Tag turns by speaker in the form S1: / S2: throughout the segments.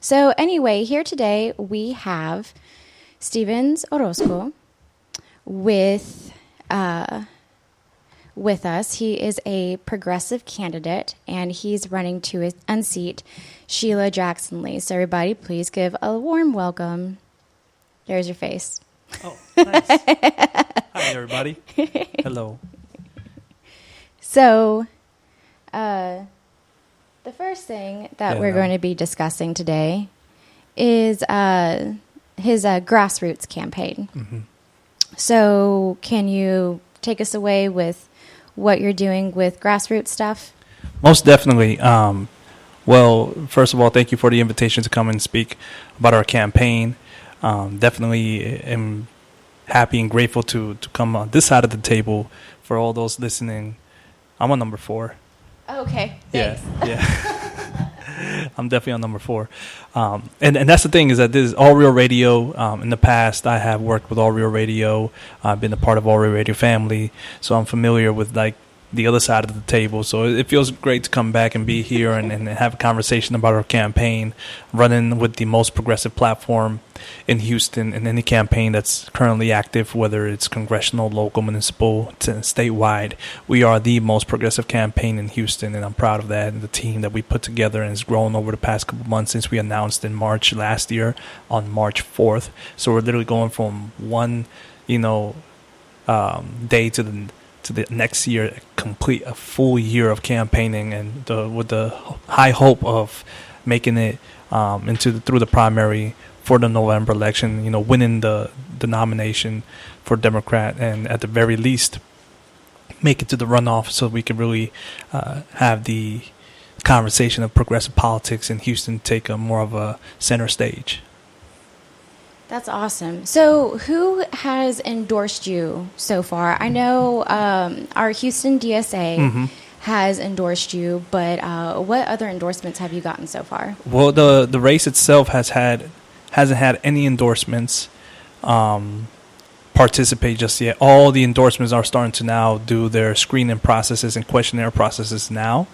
S1: So anyway, here today we have Stevens Orozco with us. He is a progressive candidate, and he's running to unseat Sheila Jackson Lee. So everybody, please give a warm welcome. There's your face.
S2: Oh, nice. Hi, everybody. Hello.
S1: So the first thing that we're going to be discussing today is his Grassroots campaign. Mm-hmm. So can you take us away with what you're doing with Grassroots stuff?
S2: Most definitely. Well, first of all, thank you for the invitation to come and speak about our campaign. Definitely am happy and grateful to come on this side of the table. For all those listening, I'm on number 4.
S1: Oh, okay, thanks.
S2: Yeah. I'm definitely on number 4. And that's the thing, is that this is All Real Radio. In the past, I have worked with All Real Radio. I've been a part of All Real Radio family, so I'm familiar with like the other side of the table. So it feels great to come back and be here and have a conversation about our campaign, running with the most progressive platform in Houston in any campaign that's currently active, whether it's congressional, local, municipal, to statewide. We are the most progressive campaign in Houston, and I'm proud of that. And the team that we put together and has grown over the past couple of months since we announced in March last year on March 4th. So we're literally going from one, day to the next year, complete a full year of campaigning, and with the high hope of making it through the primary for the November election, winning the nomination for Democrat, and at the very least make it to the runoff so we can really have the conversation of progressive politics in Houston take a more of a center stage.
S1: That's awesome. So who has endorsed you so far? I know our Houston DSA has endorsed you, but what other endorsements have you gotten so far?
S2: Well, the race itself hasn't had any endorsements participate just yet. All the endorsements are starting to now do their screening processes and questionnaire processes now.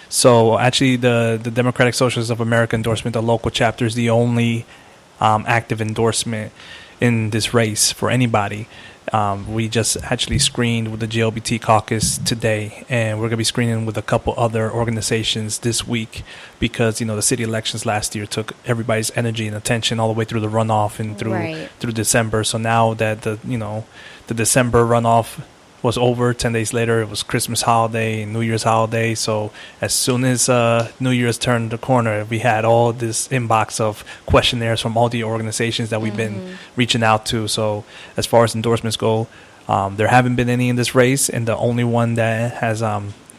S2: So actually the Democratic Socialists of America endorsement, the local chapter, is the only active endorsement in this race for anybody. We just actually screened with the GLBT caucus today, and we're going to be screening with a couple other organizations this week because, the city elections last year took everybody's energy and attention all the way through the runoff and through December. So now that the December runoff was over, 10 days later, it was Christmas holiday and New Year's holiday. So as soon as New Year's turned the corner, we had all this inbox of questionnaires from all the organizations that we've been reaching out to. So as far as endorsements go, there haven't been any in this race, and the only one that has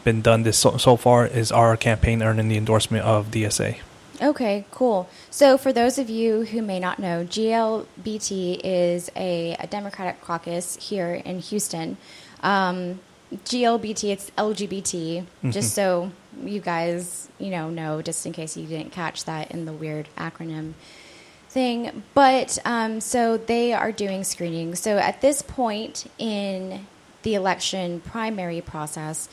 S2: been done this so far is our campaign earning the endorsement of DSA.
S1: Okay, cool. So for those of you who may not know, GLBT is a Democratic caucus here in Houston. GLBT, it's LGBT, just so you guys, know, just in case you didn't catch that in the weird acronym thing. But so they are doing screening. So at this point in the election primary process,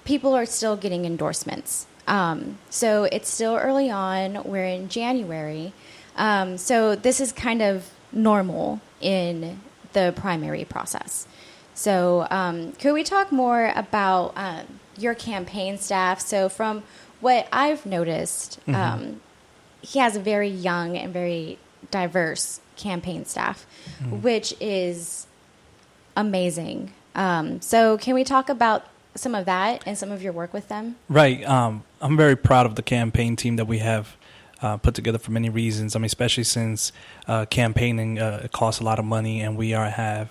S1: people are still getting endorsements. So it's still early on. We're in January. So this is kind of normal in the primary process. So could we talk more about your campaign staff? So from what I've noticed, he has a very young and very diverse campaign staff, which is amazing. So can we talk about some of that and some of your work with them?
S2: Right. I'm very proud of the campaign team that we have put together for many reasons. I mean, especially since campaigning it costs a lot of money, and we have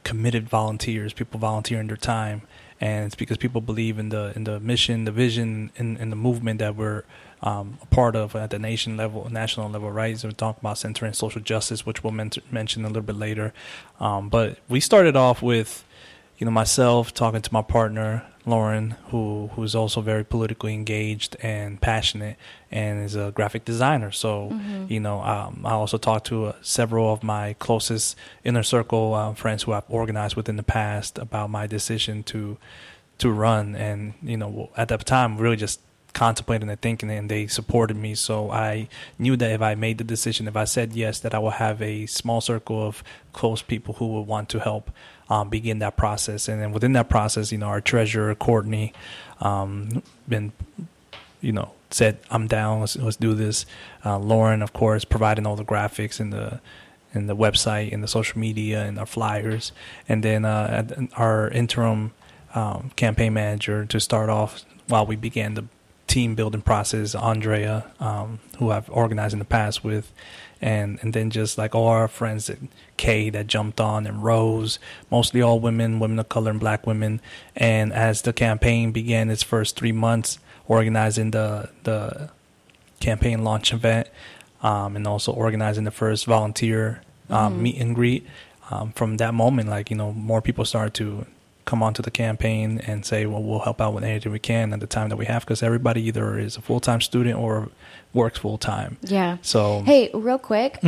S2: committed volunteers, people volunteering their time, and it's because people believe in the mission, the vision, and the movement that we're a part of at the national level, right? So we talk about centering social justice, which we'll mention a little bit later. But we started off with, myself talking to my partner Lauren, who's also very politically engaged and passionate, and is a graphic designer. So, I also talked to several of my closest inner circle friends who I've organized with in the past about my decision to run. And, at that time, really just contemplating and thinking, and they supported me. So I knew that if I made the decision, if I said yes, that I will have a small circle of close people who would want to help begin that process. And then within that process, our treasurer, Courtney, been, said, I'm down, let's do this. Lauren, of course, providing all the graphics and the website and the social media and our flyers. And then our interim campaign manager to start off while we began the team building process, Andrea, who I've organized in the past with, and then just like all our friends, Kay that jumped on, and Rose, mostly all women of color and black women. And as the campaign began its first 3 months, organizing the campaign launch event, and also organizing the first volunteer meet and greet, from that moment, more people started to come onto the campaign and say, well, we'll help out with anything we can at the time that we have, because everybody either is a full-time student or works full-time. Yeah. So,
S1: hey, real quick,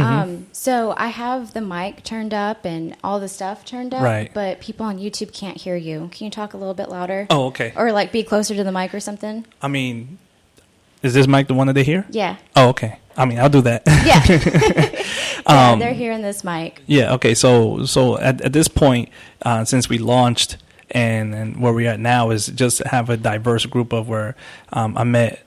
S1: so I have the mic turned up and all the stuff turned up,
S2: right,
S1: but people on YouTube can't hear you. Can you talk a little bit louder?
S2: Oh, okay.
S1: Or be closer to the mic or something?
S2: I mean, is this mic the one that they hear?
S1: Yeah.
S2: Oh, okay. I mean, I'll do that.
S1: Yeah. They're hearing this mic.
S2: Yeah. Okay. So at this point, since we launched, and where we're at now is just have a diverse group of where I met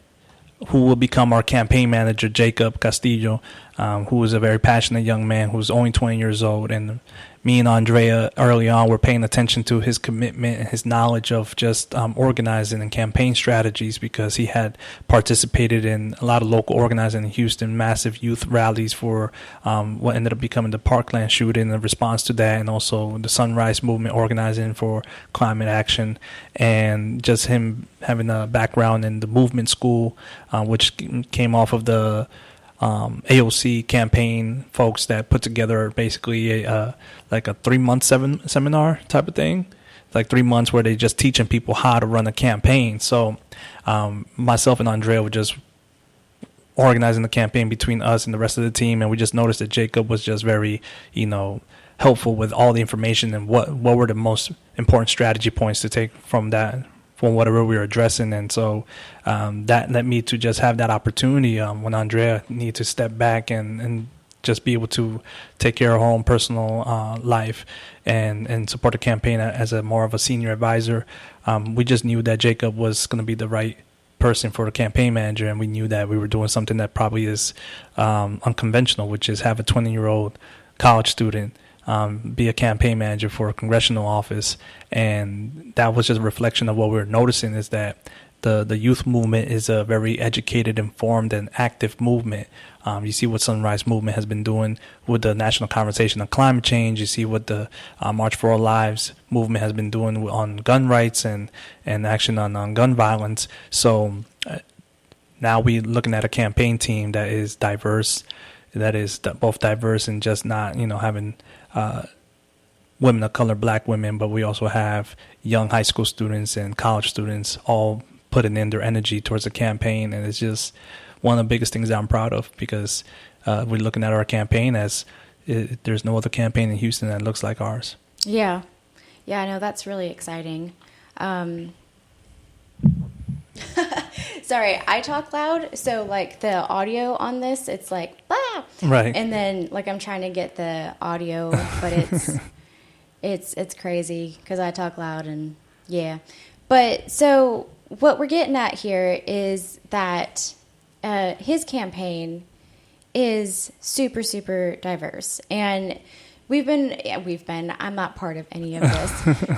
S2: who will become our campaign manager, Jacob Castillo, who is a very passionate young man who's only 20 years old. And me and Andrea early on were paying attention to his commitment and his knowledge of just organizing and campaign strategies, because he had participated in a lot of local organizing in Houston, massive youth rallies for what ended up becoming the Parkland shooting in response to that, and also the Sunrise Movement organizing for climate action. And just him having a background in the movement school, which came off of the AOC campaign folks that put together basically a 3-month seminar type of thing, like 3 months where they just teaching people how to run a campaign. So myself and Andrea were just organizing the campaign between us and the rest of the team, and we just noticed that Jacob was just very helpful with all the information and what were the most important strategy points to take from whatever we were addressing. And so that led me to just have that opportunity when Andrea needed to step back and just be able to take care of her own personal life and support the campaign as a more of a senior advisor. We just knew that Jacob was going to be the right person for the campaign manager, and we knew that we were doing something that probably is unconventional, which is have a 20-year-old college student be a campaign manager for a congressional office. And that was just a reflection of what we were noticing, is that the youth movement is a very educated, informed, and active movement. You see what Sunrise Movement has been doing with the national conversation on climate change. You see what the March for Our Lives movement has been doing on gun rights and action on gun violence. So now we're looking at a campaign team that is diverse, that is both diverse and just not, having women of color, black women, but we also have young high school students and college students all putting in their energy towards the campaign. And it's just one of the biggest things that I'm proud of, because we're looking at our campaign as there's no other campaign in Houston that looks like ours.
S1: Yeah. Yeah, I know, that's really exciting. Sorry, I talk loud, so the audio on this, it's bah!
S2: Right.
S1: And then I'm trying to get the audio, but it's crazy because I talk loud, and yeah. But so what we're getting at here is that his campaign is super, super diverse, and we've been. I'm not part of any of this.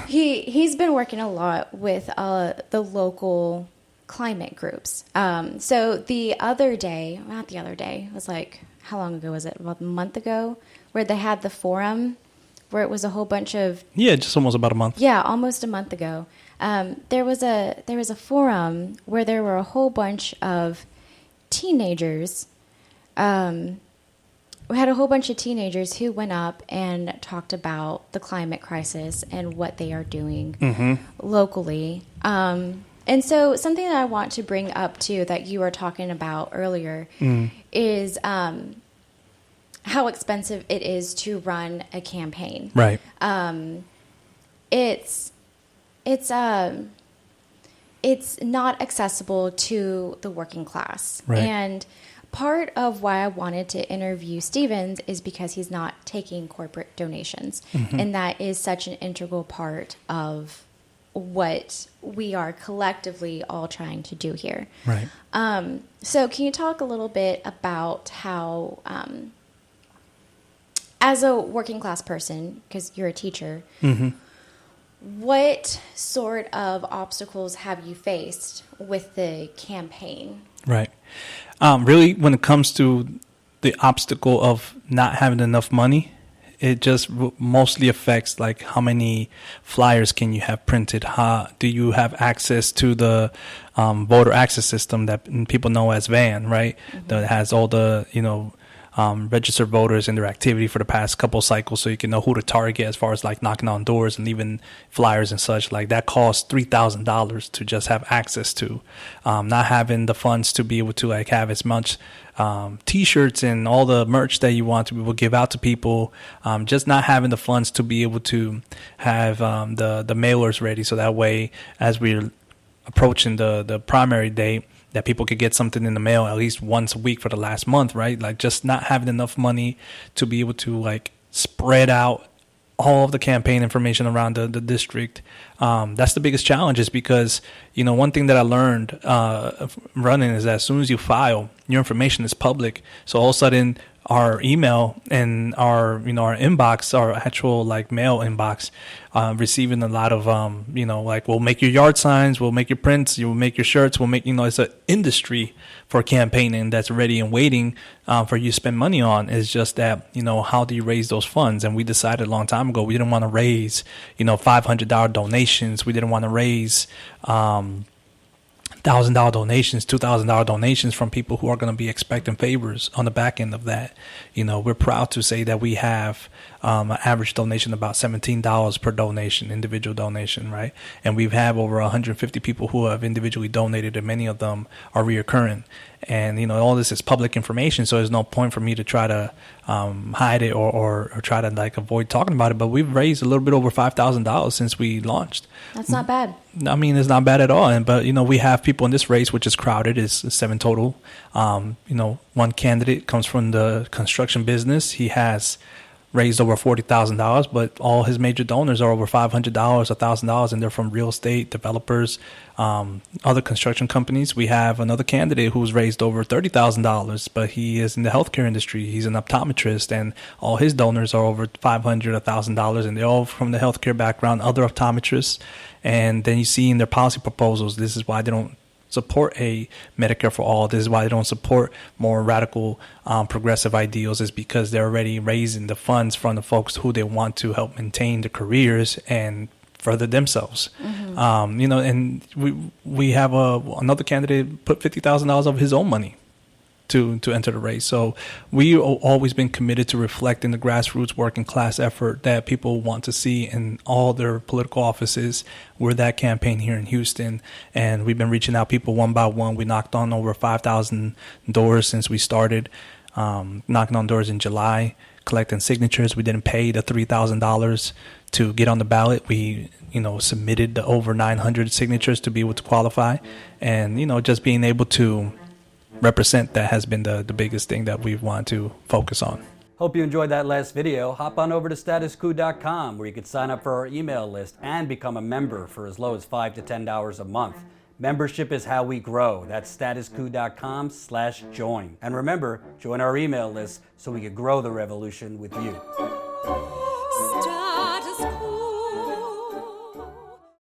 S1: He's been working a lot with the local climate groups. So it was how long ago was it? About a month ago, where they had the forum, where it was a whole bunch of
S2: just almost about a month.
S1: Yeah, almost a month ago. There was a forum where there were a whole bunch of teenagers. We had a whole bunch of teenagers who went up and talked about the climate crisis and what they are doing locally. And so something that I want to bring up, too, that you were talking about earlier is how expensive it is to run a campaign.
S2: Right.
S1: it's not accessible to the working class.
S2: Right.
S1: And part of why I wanted to interview Stevens is because he's not taking corporate donations. And that is such an integral part of what we are collectively all trying to do here.
S2: Right.
S1: So can you talk a little bit about how, as a working class person, because you're a teacher, what sort of obstacles have you faced with the campaign?
S2: Right. Really, when it comes to the obstacle of not having enough money, it just mostly affects like how many flyers can you have printed? How do you have access to the voter access system that people know as VAN, right? That has all the, registered voters and their activity for the past couple cycles, so you can know who to target as far as like knocking on doors and leaving flyers and such. Like that costs $3,000 to just have access to. Not having the funds to be able to like have as much T-shirts and all the merch that you want to be able to give out to people. Just not having the funds to be able to have the mailers ready, so that way as we're approaching the primary date, that people could get something in the mail at least once a week for the last month, right? Like just not having enough money to be able to like spread out all of the campaign information around the district. That's the biggest challenge, is because, one thing that I learned running is that as soon as you file, your information is public. So all of a sudden our email and our, our inbox, our actual like mail inbox, receiving a lot of, like we'll make your yard signs, we'll make your prints, you'll make your shirts, we'll make, it's an industry for campaigning that's ready and waiting for you to spend money on. Is just that, how do you raise those funds? And we decided a long time ago, we didn't want to raise, $500 donations. We didn't want to raise, $1,000 donations, $2,000 donations from people who are going to be expecting favors on the back end of that. We're proud to say that we have an average donation about $17 per donation, individual donation, right? And we've had over 150 people who have individually donated, and many of them are reoccurring. And, all this is public information, so there's no point for me to try to hide it or try to like avoid talking about it. But we've raised a little bit over $5,000 since we launched.
S1: That's not bad.
S2: I mean, it's not bad at all. But, we have people in this race, which is crowded. It's 7 total. One candidate comes from the construction business. He has raised over $40,000, but all his major donors are over $500, $1,000, and they're from real estate developers, other construction companies. We have another candidate who's raised over $30,000, but he is in the healthcare industry. He's an optometrist, and all his donors are over $500, $1,000, and they're all from the healthcare background, other optometrists. And then you see in their policy proposals, this is why they don't support a Medicare for all. This is why they don't support more radical progressive ideals, is because they're already raising the funds from the folks who they want to help maintain their careers and further themselves. And we have another candidate put $50,000 of his own money to enter the race. So we've always been committed to reflecting the grassroots working class effort that people want to see in all their political offices. We're that campaign here in Houston, and we've been reaching out people one by one. We knocked on over 5,000 doors since we started, knocking on doors in July, collecting signatures. We didn't pay the $3,000 to get on the ballot. We submitted the over 900 signatures to be able to qualify, and just being able to represent that has been the biggest thing that we've wanted to focus on.
S3: Hope you enjoyed that last video. Hop on over to statuscoup.com, where you can sign up for our email list and become a member for as low as $5 to $10 a month. Membership is how we grow. That's statuscoup.com/join. And remember, join our email list so we can grow the revolution with you.